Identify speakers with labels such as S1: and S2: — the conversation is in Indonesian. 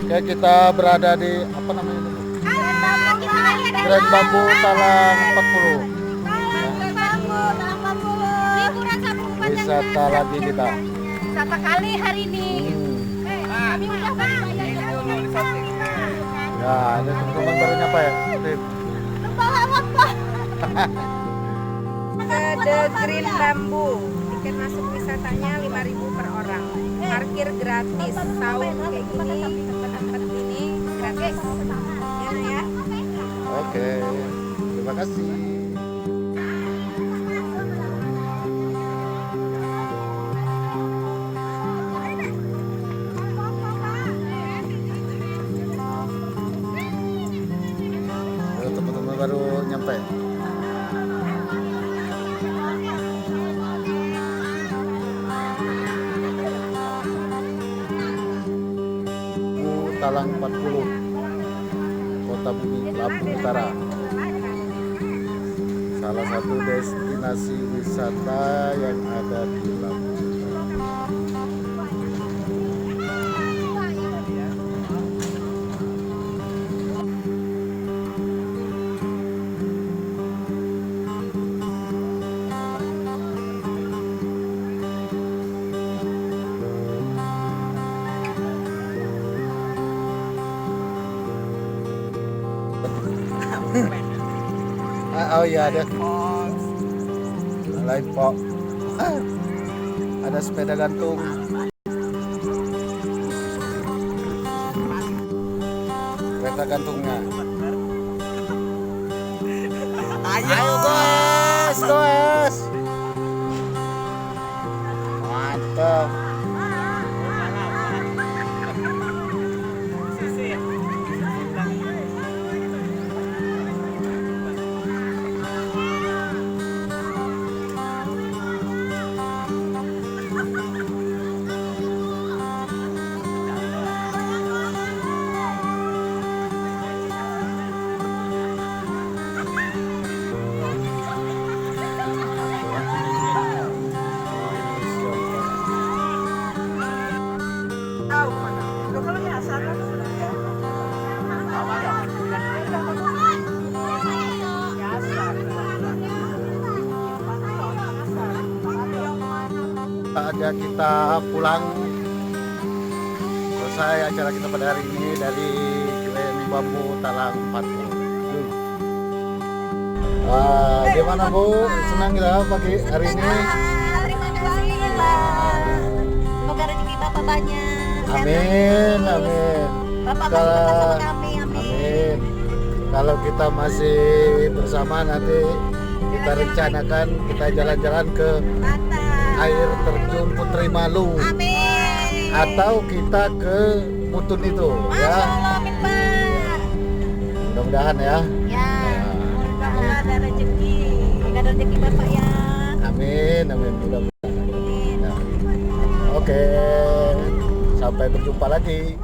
S1: Oke, kita berada di apa namanya ini? Grand Bambu Talang 40. Wisata lagi kita.
S2: Wisata kali hari ini. Kami udah
S1: Ya, ada teman-teman baru nyapa ya?
S3: Ke The Green Bamboo. Tiket masuk wisatanya 5.000 per orang. Parkir gratis. Saung kayak gini, tempat-tempat ini gratis. Ya, ya.
S1: Oke, terima kasih. Teman-teman baru nyampe. Talang 40, Kota Bumi, Lampung Utara. Salah satu destinasi wisata yang ada di Lampung Utara. Oh iya ada live pok. Ada sepeda gantung. Kereta gantungnya. Ayo guys, guys. Mantap. Saatnya kita pulang. Selesai acara kita pada hari ini dari Grand Bambu Talang 40. Gimana Bu? Senang kita pagi hari ini?
S2: Terima kasih Bang. Semoga rezeki Bapak banyak.
S1: Amin, amin.
S2: Bapak masih bersama kami, amin.
S1: Amin. Kalau kita masih bersama nanti kita rencanakan kita jalan-jalan ke air terjun Putri Malu.
S2: Amin.
S1: Atau kita ke Mutun itu,
S2: Masya
S1: ya.
S2: Allah, amin Pak.
S1: Mudah-mudahan ya.
S2: Ya, mudah-mudahan ada rezeki. Ada rezeki Bapak ya.
S1: Amin, amin. Mudah-mudahan.
S2: Amin.
S1: Ya. Oke, sampai berjumpa lagi.